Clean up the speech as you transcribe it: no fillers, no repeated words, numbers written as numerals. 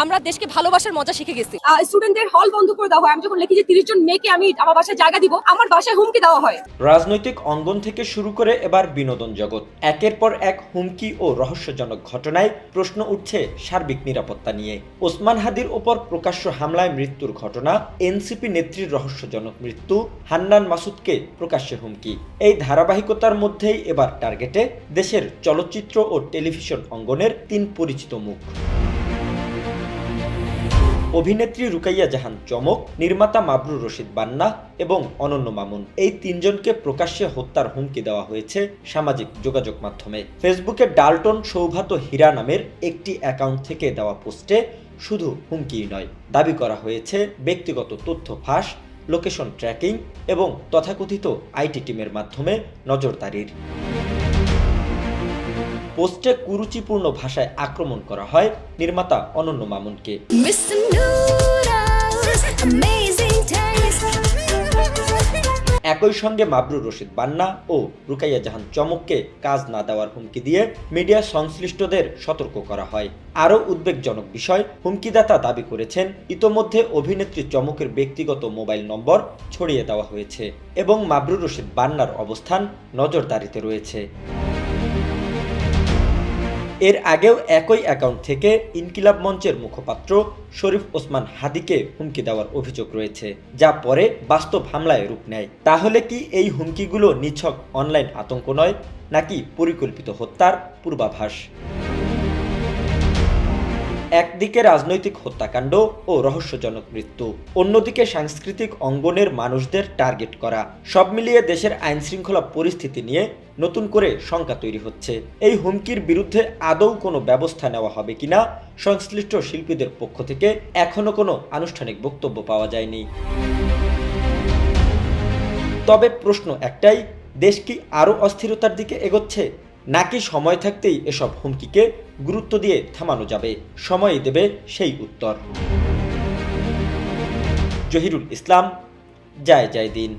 আমরা দেশকে ভালোবাসার মজা শিখে গেছি। স্টুডেন্টদের হল বন্ধ করে দেওয়া হয়। আমি যখন লিখি যে 30 জন মেয়েকে আমি আমার বাসায় জায়গা দিব, আমার বাসায় হুমকি দেওয়া হয়। রাজনৈতিক অঙ্গন থেকে শুরু করে এবার বিনোদন জগৎ, একের পর এক হুমকি ও রহস্যজনক ঘটনায় প্রশ্ন উঠছে সার্বিক নিরাপত্তা নিয়ে। ওসমান হাদির ওপর প্রকাশ্য হামলায় মৃত্যুর ঘটনা, এনসিপি নেত্রীর রহস্যজনক মৃত্যু, হান্নান মাসুদকে প্রকাশ্যে হুমকি, এই ধারাবাহিকতার মধ্যেই এবার টার্গেটে দেশের চলচ্চিত্র ও টেলিভিশন অঙ্গনের 3 পরিচিত মুখ। অভিনেত্রী রুকাইয়া জাহান চমক, নির্মাতা মাবরুর রশিদ বান্না এবং অনন্য মামুন, এই 3 জনকে প্রকাশ্যে হত্যার হুমকি দেওয়া হয়েছে সামাজিক যোগাযোগ মাধ্যমে। ফেসবুকে ডাল্টন সৌভাত হীরা নামের একটি অ্যাকাউন্ট থেকে দেওয়া পোস্টে শুধু হুমকিই নয়, দাবি করা হয়েছে ব্যক্তিগত তথ্য ফাঁস, লোকেশন ট্র্যাকিং এবং তথাকথিত আইটি টিমের মাধ্যমে নজরদারির। পোস্টে কুরুচিপূর্ণ ভাষায় আক্রমণ করা হয় নির্মাতা অনন্য মামুনকে। একই সঙ্গে মাবরুর রশিদ বান্না ও রুকাইয়া জাহান চমককে কাজ না দেওয়ার হুমকি দিয়ে মিডিয়া সংশ্লিষ্টদের সতর্ক করা হয়। আরও উদ্বেগজনক বিষয়, হুমকিদাতা দাবি করেছেন ইতোমধ্যে অভিনেত্রী চমকের ব্যক্তিগত মোবাইল নম্বর ছড়িয়ে দেওয়া হয়েছে এবং মাবরুর রশিদ বান্নার অবস্থান নজরদারিতে রয়েছে। এর আগেও একই অ্যাকাউন্ট থেকে ইনকিলাব মঞ্চের মুখপাত্র শরীফ ওসমান হাদিকে হুমকি দেওয়ার অভিযোগ রয়েছে, যা পরে বাস্তব হামলায় রূপ নেয়। তাহলে কি এই হুমকিগুলো নিছক অনলাইন আতঙ্ক নয়, নাকি পরিকল্পিত হত্যার পূর্বাভাস? একদিকে রাজনৈতিক হত্যাকাণ্ড ও রহস্যজনক মৃত্যু, অন্যদিকে সাংস্কৃতিক অঙ্গনের মানুষদের টার্গেট করা, সব মিলিয়ে দেশের আইনশৃঙ্খলা পরিস্থিতি নিয়ে নতুন করে শঙ্কা তৈরি হচ্ছে। এই হুমকির বিরুদ্ধে আদৌ কোনো ব্যবস্থা নেওয়া হবে কিনা সংশ্লিষ্ট শিল্পীদের পক্ষ থেকে এখনো কোনো আনুষ্ঠানিক বক্তব্য পাওয়া যায়নি। তবে প্রশ্ন একটাই, দেশ কি আরও অস্থিরতার দিকে এগোচ্ছে, নাকি সময় থাকতেই এসব হুমকিকে গুরুত্ব দিয়ে থামানো যাবে? সময়ই দেবে সেই উত্তর। জহিরুল ইসলাম, জয় জয় দিন।